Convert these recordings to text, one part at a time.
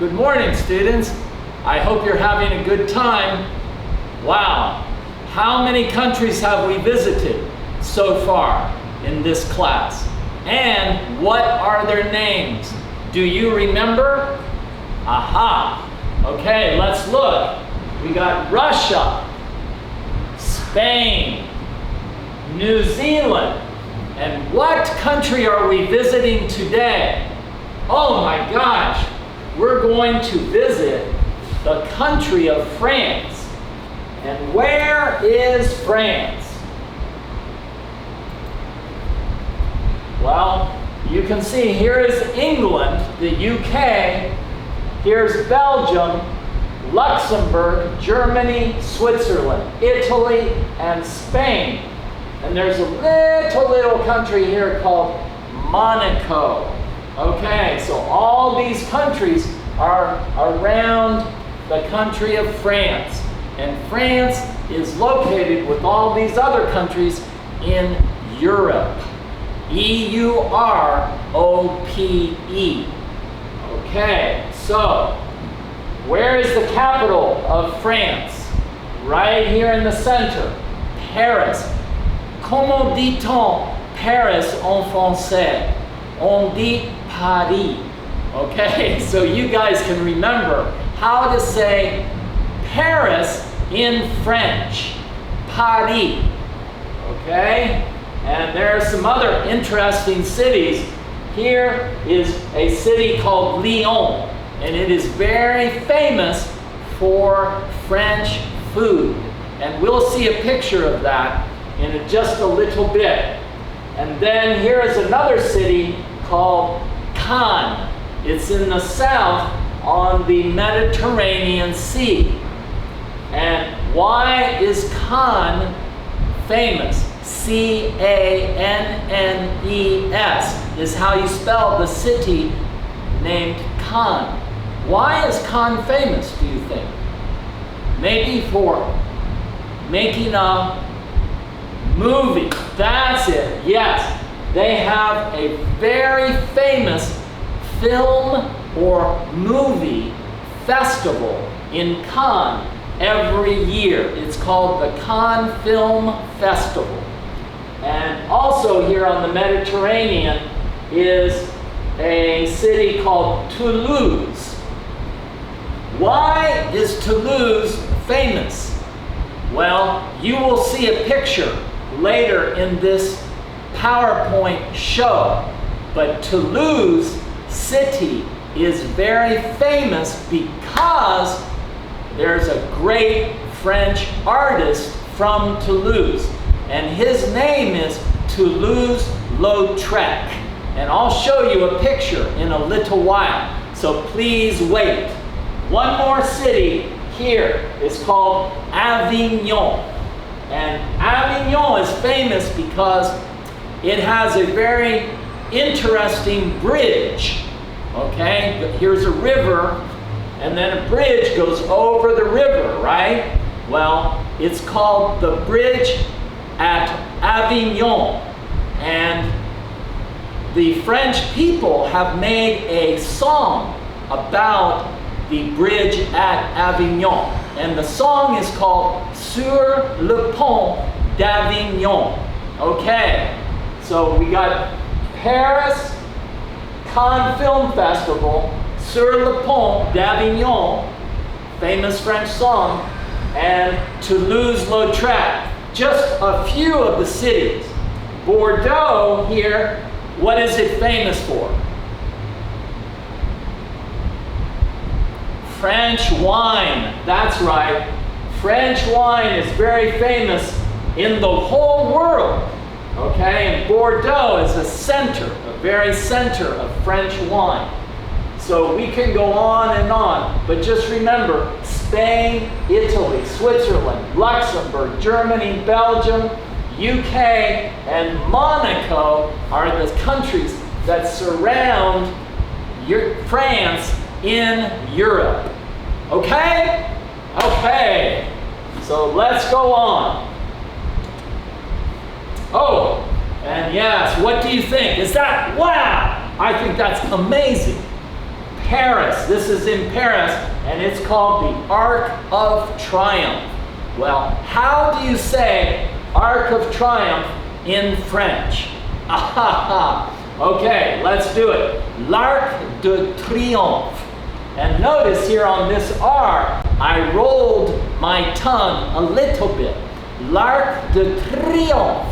Good morning, students. I hope you're having a good time. Wow, how many countries have we visited so far in this class? And what are their names? Do you remember? Aha! Okay, let's look. We got Russia, Spain, New Zealand, and what country are we visiting today? Oh my gosh, we're going to visit the country of France. And where is France? Well, you can see here is England, the UK, here's Belgium, Luxembourg, Germany, Switzerland, Italy, and Spain. And there's a little country here called Monaco. Okay, so all these countries are around the country of France. And France is located with all these other countries in Europe. E-U-R-O-P-E. Okay, so where is the capital of France? Right here in the center, Paris. Comment dit-on Paris en français? On dit Paris. Okay, so you guys can remember how to say Paris in French. Paris. Okay? And there are some other interesting cities. Here is a city called Lyon, and it is very famous for French food. And we'll see a picture of that in just a little bit. And then here is another city called Cannes. It's in the south on the Mediterranean Sea. And why is Cannes famous? C-A-N-N-E-S is how you spell the city named Cannes. Why is Cannes famous, do you think? Maybe for making a movie. That's it, yes. They have a very famous film or movie festival in Cannes every year. It's called the Cannes Film Festival. And also here on the Mediterranean is a city called Toulouse. Why is Toulouse famous? Well, you will see a picture later in this PowerPoint show. But Toulouse city is very famous because there's a great French artist from Toulouse. And his name is Toulouse-Lautrec. And I'll show you a picture in a little while. So please wait. One more city here is called Avignon. And Avignon is famous because it has a very interesting bridge. Okay, here's a river, and then a bridge goes over the river, right? Well, it's called the Bridge at Avignon. And the French people have made a song about the bridge at Avignon. And the song is called Sur le pont d'Avignon. Okay, so we got Paris, Cannes Film Festival, Sur le pont d'Avignon, famous French song, and Toulouse-Lautrec. Just a few of the cities. Bordeaux here, what is it famous for? French wine, that's right. French wine is very famous in the whole world. Okay, and Bordeaux is a center, a very center of French wine. So we can go on, but just remember, Spain, Italy, Switzerland, Luxembourg, Germany, Belgium, UK, and Monaco are the countries that surround France in Europe. Okay? Okay, so let's go on. Oh, and yes, what do you think? Is that, wow, I think that's amazing. Paris. This is in Paris, and it's called the Arc of Triumph. Well, how do you say Arc of Triumph in French? Okay, let's do it. L'Arc de Triomphe. And notice here on this R, I rolled my tongue a little bit. L'Arc de Triomphe.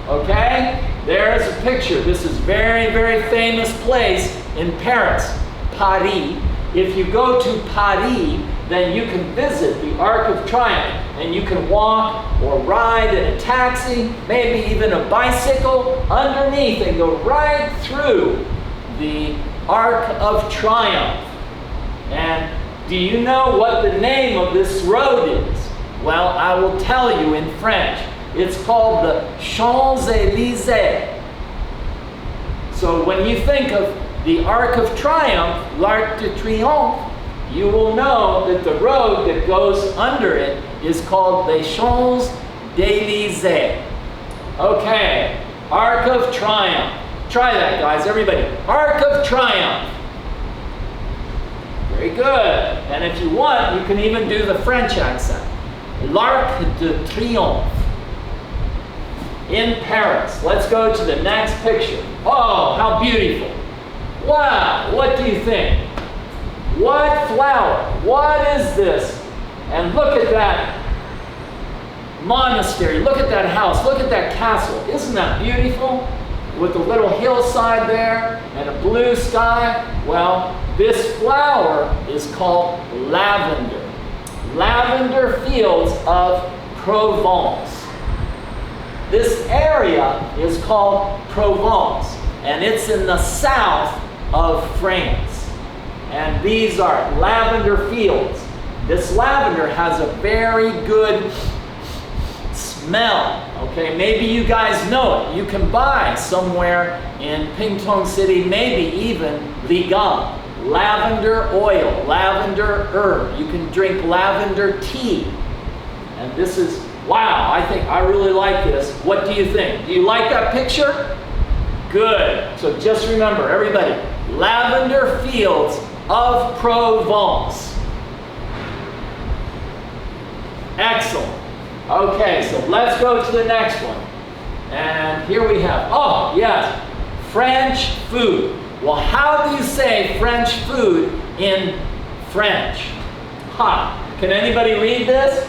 Okay? There's a picture. This is very, very famous place in Paris, Paris. If you go to Paris, then you can visit the Arc of Triumph, and you can walk or ride in a taxi, maybe even a bicycle underneath and go right through the Arc of Triumph. And do you know what the name of this road is? Well, I will tell you in French. It's called the Champs-Élysées. So when you think of the Arc of Triumph, l'Arc de Triomphe, you will know that the road that goes under it is called the Champs-Élysées. Okay, Arc of Triumph. Try that, guys, everybody. Arc of Triumph. Very good. And if you want, you can even do the French accent. L'Arc de Triomphe. In Paris. Let's go to the next picture. Oh, how beautiful. Wow, what do you think? What flower? What is this? And look at that monastery. Look at that house. Look at that castle. Isn't that beautiful? With a little hillside there and a blue sky. Well, this flower is called lavender. Lavender fields of Provence. This area is called Provence, and it's in the south of France. And these are lavender fields. This lavender has a very good smell. Okay, maybe you guys know it. You can buy somewhere in Pingtung City, maybe even Ligang, lavender oil, lavender herb. You can drink lavender tea. And this is, wow, I really like this. What do you think? Do you like that picture? Good. So just remember, everybody, lavender fields of Provence. Excellent. Okay, so let's go to the next one. And here we have, oh, yes, French food. Well, how do you say French food in French? Ha! Can anybody read this?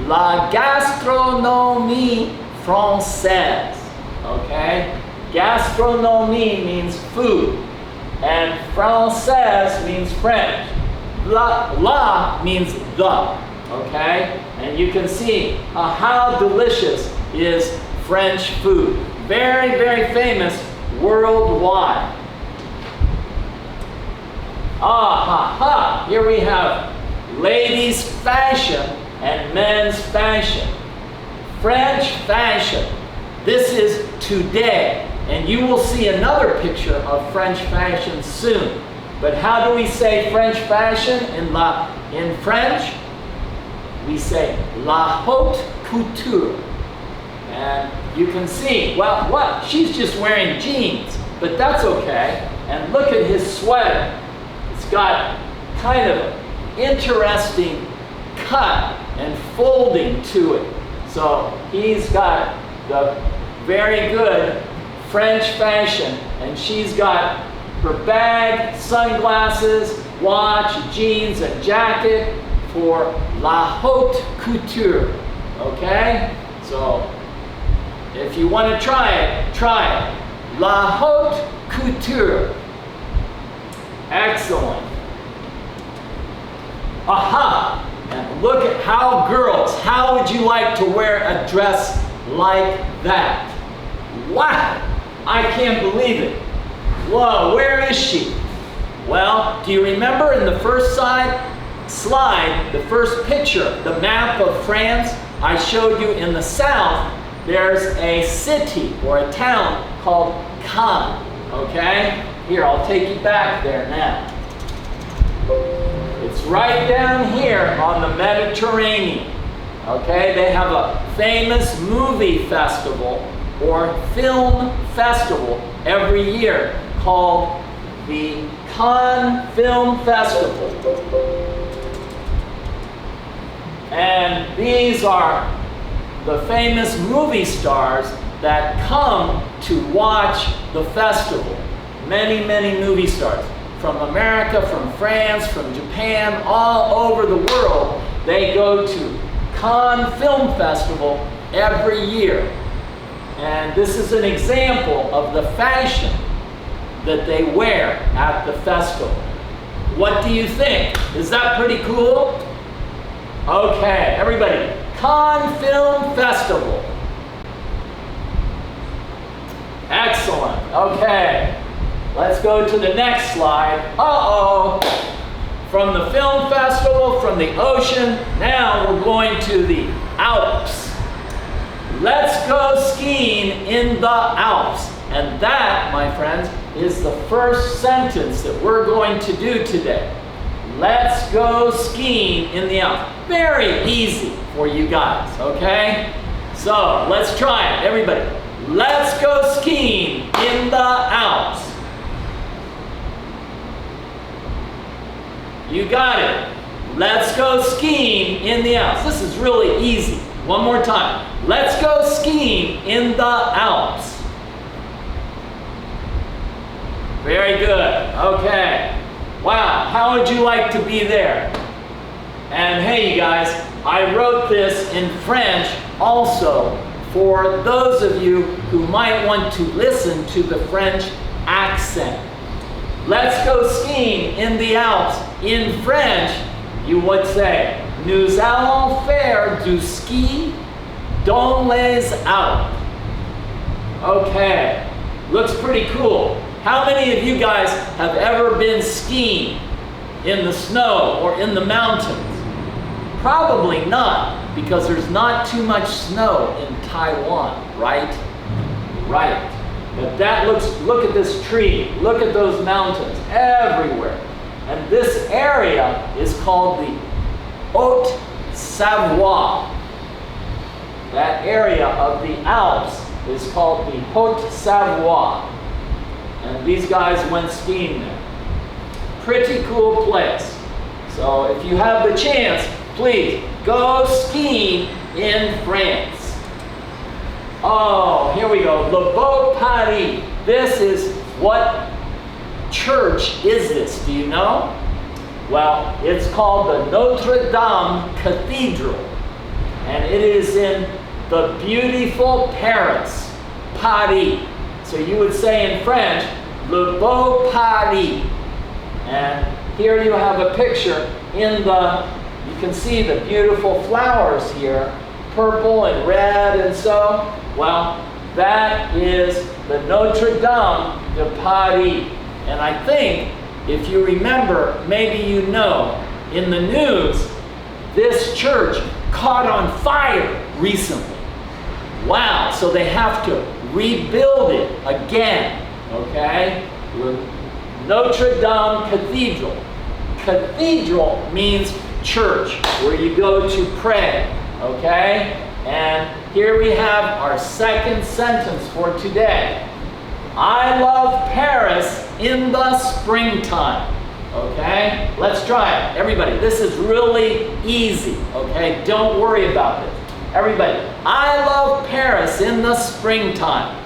La gastronomie française. Okay? Gastronomie means food. And française means French. La means the. Okay? And you can see how delicious is French food. Very, very famous worldwide. Here we have ladies' fashion and men's fashion. French fashion. This is today. And you will see another picture of French fashion soon. But how do we say French fashion in French? We say la haute couture. And you can see, well, what? She's just wearing jeans, but that's okay. And look at his sweater. It's got kind of an interesting cut and folding to it. So he's got the very good French fashion, and she's got her bag, sunglasses, watch, jeans, and jacket for la haute couture. Okay? So if you want to try it, try it. La haute couture. Excellent. Aha! And look at how girls, how would you like to wear a dress like that? Wow! I can't believe it. Whoa, where is she? Well, do you remember in the first slide, the first picture, the map of France? I showed you in the south, there's a city or a town called Cannes, okay? Here, I'll take you back there now. It's right down here on the Mediterranean, okay? They have a famous movie festival or film festival every year called the Cannes Film Festival. And these are the famous movie stars that come to watch the festival. Many, many movie stars from America, from France, from Japan, all over the world. They go to Cannes Film Festival every year. And this is an example of the fashion that they wear at the festival. What do you think? Is that pretty cool? Okay, everybody, Cannes Film Festival. Excellent. Okay, let's go to the next slide. Uh-oh. From the film festival, from the ocean, now we're going to the Alps. Let's go skiing in the Alps. And that, my friends, is the first sentence that we're going to do today. Let's go skiing in the Alps. Very easy for you guys, okay? So let's try it, everybody. Let's go skiing in the Alps. You got it. Let's go skiing in the Alps. This is really easy. One more time. Let's go skiing in the Alps. Very good. Okay. Wow, how would you like to be there? And hey, you guys, I wrote this in French also for those of you who might want to listen to the French accent. Let's go skiing in the Alps. In French, you would say, nous allons faire du ski dans les Alpes. Okay, looks pretty cool. How many of you guys have ever been skiing in the snow or in the mountains? Probably not, because there's not too much snow in Taiwan, right? Right. But that look at this tree, look at those mountains everywhere. And this area is called the Haute-Savoie. That area of the Alps is called the Haute-Savoie. And these guys went skiing there. Pretty cool place. So if you have the chance, please go skiing in France. Oh, here we go. Le Beau Paris. This is what church is this? Do you know? Well, it's called the Notre Dame Cathedral. And it is in the beautiful Paris, Paris. So you would say in French, Le Beau Paris. And here you have a picture in you can see the beautiful flowers here, purple and red and so. Well, that is the Notre Dame de Paris. And I think, if you remember, maybe you know, in the news, this church caught on fire recently. Wow, so they have to rebuild it again, okay? Notre Dame Cathedral. Cathedral means church, where you go to pray, okay? And here we have our second sentence for today. I love Paris in the springtime, okay? Let's try it. Everybody, this is really easy, okay? Don't worry about it. Everybody, I love Paris in the springtime.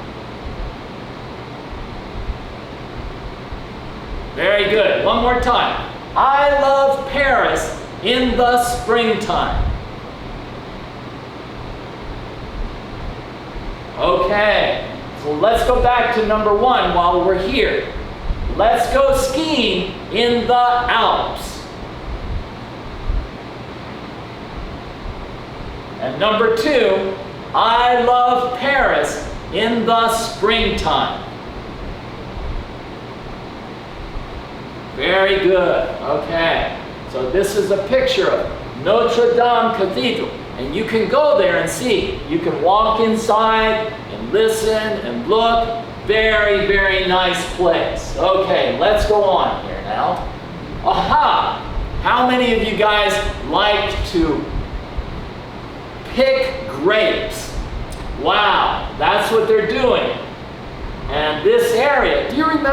Very good. One more time. I love Paris in the springtime. Okay, so let's go back to number one while we're here. Let's go skiing in the Alps. And number two, I love Paris in the springtime. Very good. Okay. So this is a picture of Notre Dame Cathedral. And you can go there and see. You can walk inside and listen and look. Very, very nice place. Okay, let's go on here now. Aha! How many of you guys like to pick grapes? Wow, that's what they're doing. And this area, do you remember